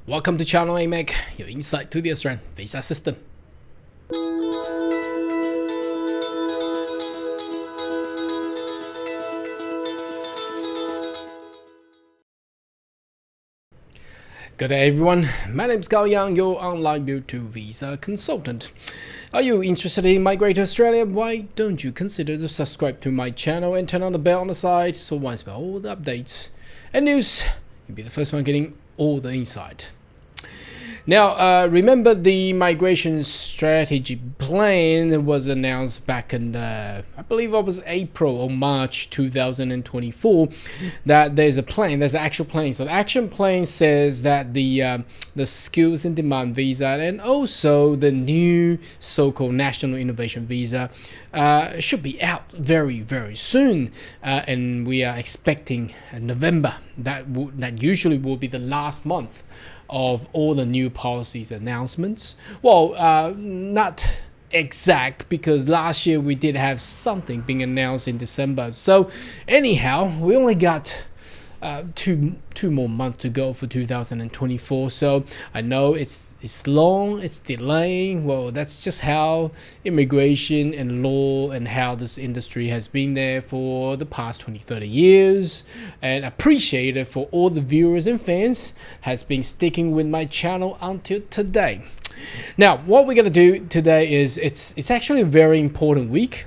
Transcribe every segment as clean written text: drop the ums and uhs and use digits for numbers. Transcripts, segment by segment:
Welcome to Channel AMEC, your insight to the Australian visa system. Good day everyone, my name is Gao Yang, your online Build2 visa consultant. Are you interested in migrating to Australia? Why don't you consider to subscribe to my channel and turn on the bell on the side so once about all the updates and news, you'll be the first one getting all the insight. Now, remember the migration strategy plan that was announced back in, I believe it was April or March 2024, that there's a plan, there's an actual plan. So the action plan says that the skills in demand visa and also the new so-called national innovation visa should be out very, very soon. And we are expecting November. That usually will be the last month of all the new policies announcements. Well, not exact, because last year we did have something being announced in December. So anyhow, we only got two more months to go for 2024. So I know it's long, it's delaying. Well, that's just how immigration and law and how this industry has been there for the past 20-30 years, and appreciate it for all the viewers and fans has been sticking with my channel until today. Now, what we're gonna do today is it's actually a very important week.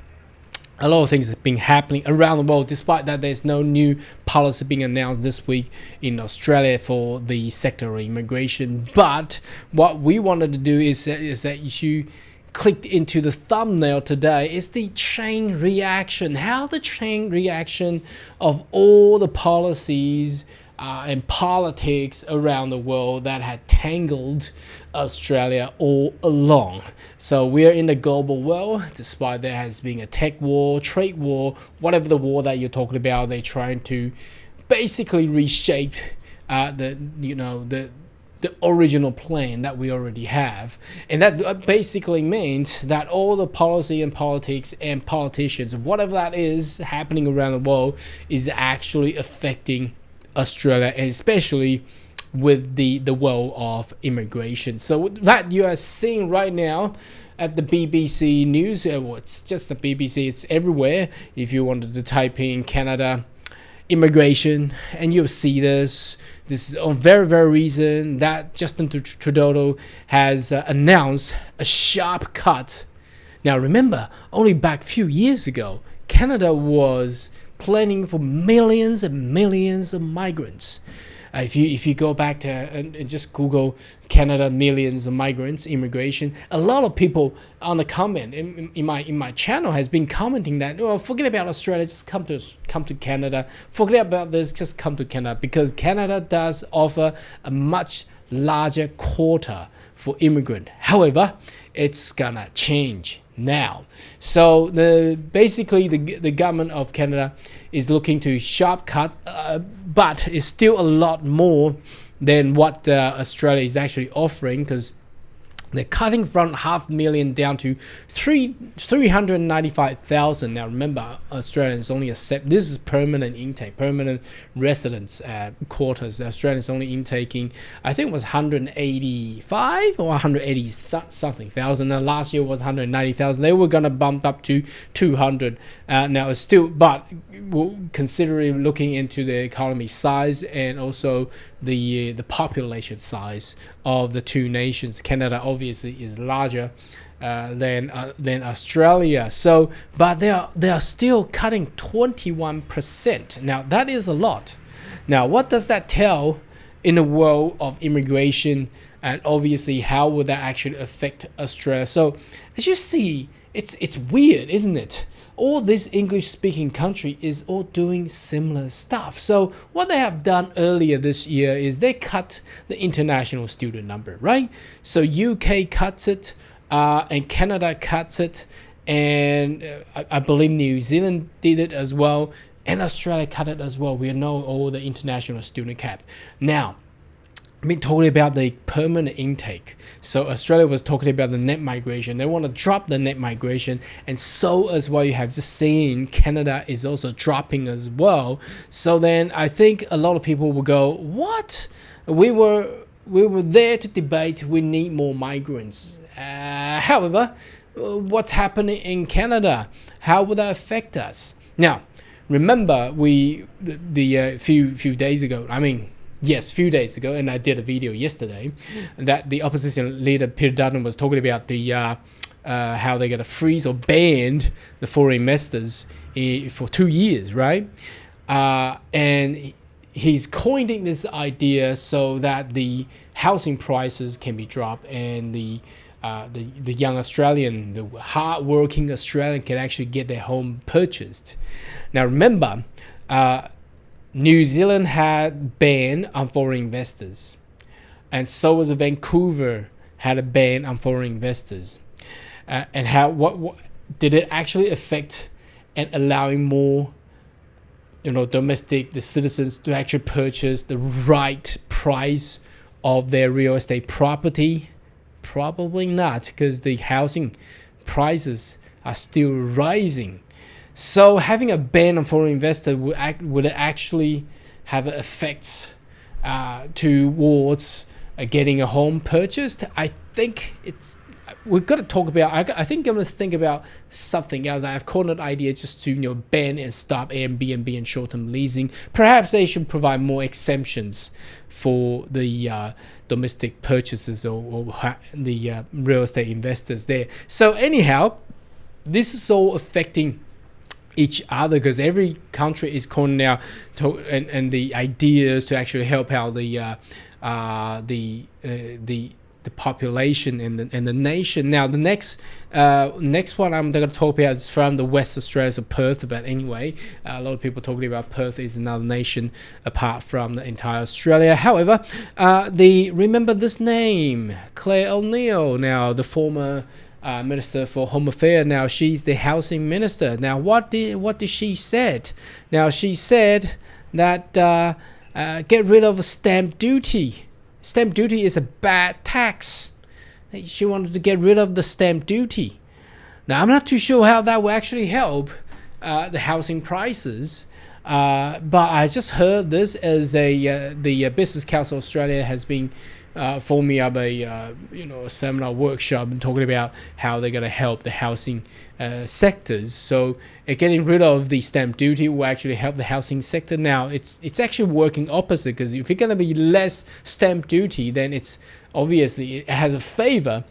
A lot of things have been happening around the world, despite that there's no new policy being announced this week in Australia for the sector of immigration. But what we wanted to do is that you clicked into the thumbnail today is the chain reaction. How the chain reaction of all the policies and politics around the world that had tangled Australia all along. So we are in the global world, despite there has been a tech war, trade war, whatever the war that you're talking about. They're trying to basically reshape the original plan that we already have, and that basically means that all the policy and politics and politicians, whatever that is happening around the world, is actually affecting Australia, and especially with the world of immigration. So that you are seeing right now at the BBC News, well, it's just the BBC, it's everywhere. If you wanted to type in Canada immigration, and you'll see this is on very reason that Justin Trudeau has announced a sharp cut. Now remember, only back a few years ago, Canada was planning for millions and millions of migrants. If you go back to and just Google Canada millions of migrants immigration, a lot of people on the comment in my channel has been commenting that, oh, forget about Australia, just come to Canada. Forget about this, just come to Canada, because Canada does offer a much larger quota for immigrant. However, it's gonna change now. So basically the government of Canada is looking to sharp cut, but it's still a lot more than what Australia is actually offering, because they're cutting from 500,000 down to 395,000. Now remember, Australians only accept, this is permanent intake, permanent residence quotas. The Australians only intaking, I think it was 185 or 180 something thousand. Now last year was 190,000. They were gonna bump up to 200. Now it's still, but considering looking into the economy size and also the population size of the two nations, Canada obviously is larger than Australia. So, but they are still cutting 21%. Now that is a lot. Now what does that tell in the world of immigration, and obviously how would that actually affect Australia? So as you see, it's weird, isn't it? All this English-speaking country is all doing similar stuff. So what they have done earlier this year is they cut the international student number, right? So UK cuts it, and Canada cuts it, and I believe New Zealand did it as well, and Australia cut it as well. We know all the international student cap. Now, I've been talking about the permanent intake. So Australia was talking about the net migration. They want to drop the net migration, and so as well you have just seen Canada is also dropping as well. So then I think a lot of people will go, what? We were we were there to debate we need more migrants. However, what's happening in Canada? How will that affect us? Now, remember the few days ago. I mean, yes, few days ago, and I did a video yesterday that the opposition leader Peter Dutton was talking about the how they're gonna freeze or ban the foreign investors for 2 years, right? And he's coining this idea so that the housing prices can be dropped and the young Australian, the hard-working Australian can actually get their home purchased. Now remember, New Zealand had ban on foreign investors, and so was Vancouver had a ban on foreign investors. And how what did it actually affect and allowing more the citizens to actually purchase the right price of their real estate property? Probably not, because the housing prices are still rising. So having a ban on foreign investors would actually have effects towards getting a home purchased. I think we've got to talk about. I think I'm going to think about something else. I have cornered idea just to ban and stop Airbnb and short-term leasing. Perhaps they should provide more exemptions for the domestic purchases or the real estate investors there. So anyhow, this is all affecting each other because every country is calling now and the ideas to actually help out the population and the nation. Now the next one I'm going to talk about is from the West Australia, so Perth. But anyway, a lot of people talking about Perth is another nation apart from the entire Australia. However, remember this name, Claire O'Neill. Now the former Minister for Home Affairs. Now she's the housing minister. Now what did she said? Now she said that get rid of stamp duty. Stamp duty is a bad tax. She wanted to get rid of the stamp duty. Now I'm not too sure how that will actually help the housing prices. But I just heard this as the Business Council Australia has been forming up a seminar workshop and talking about how they're going to help the housing sectors. So getting rid of the stamp duty will actually help the housing sector. Now it's actually working opposite, because if it's going to be less stamp duty, then it's obviously it has a favor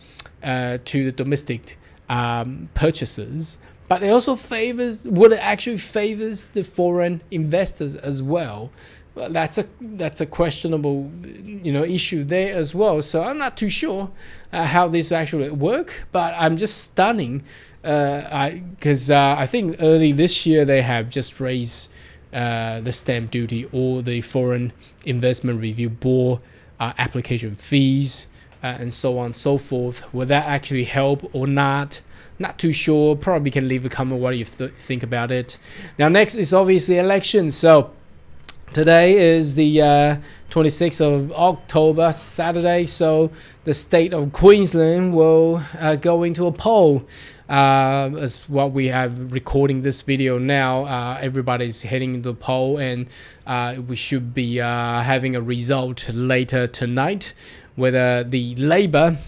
to the domestic purchasers. But it also favors the foreign investors as well. Well, that's a questionable issue there as well. So I'm not too sure how this will actually work. But I'm just stunning because I think early this year they have just raised the stamp duty or the Foreign Investment Review Board application fees and so on and so forth. Will that actually help or not? Not too sure. Probably can leave a comment what you think about it. Now next is obviously elections. So today is the 26th of October, Saturday. So the state of Queensland will go into a poll. As what we have recording this video now, everybody's heading into the poll, and we should be having a result later tonight, whether the Labor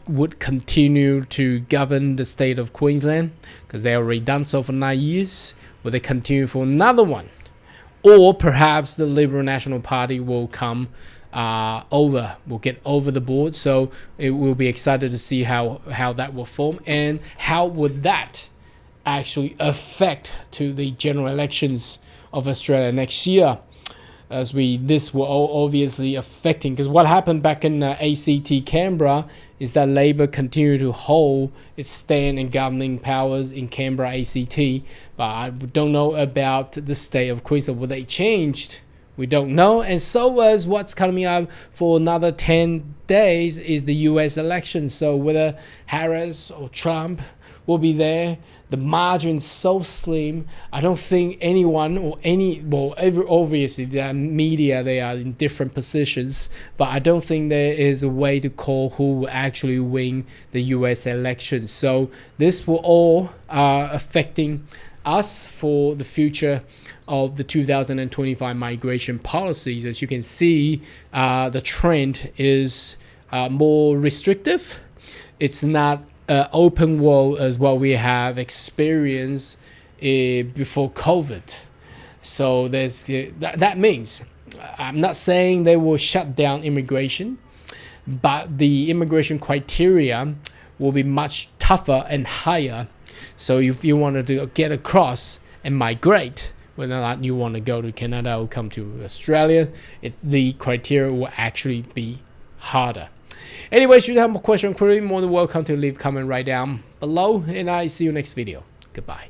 would continue to govern the state of Queensland, because they already done so for 9 years. Will they continue for another one? Or perhaps the Liberal National Party will come will get over the board. So it will be excited to see how that will form, and how would that actually affect to the general elections of Australia next year. This will all obviously affecting, because what happened back in ACT Canberra is that Labor continued to hold its stand and governing powers in Canberra ACT. But I don't know about the state of Queensland. Will they changed? We don't know. And so was what's coming up for another 10 days is the US election. So whether Harris or Trump will be there, the margin's so slim. I don't think anyone or obviously the media, they are in different positions, but I don't think there is a way to call who will actually win the US election. So this will all affecting us for the future of the 2025 migration policies. As you can see, the trend is more restrictive. It's not open world as what we have experienced before COVID. So that means, I'm not saying they will shut down immigration, but the immigration criteria will be much tougher and higher. So if you wanted to get across and migrate, whether or not you want to go to Canada or come to Australia, the criteria will actually be harder. Anyway, should you have a question or query, more than welcome to leave a comment right down below, and I see you next video. Goodbye.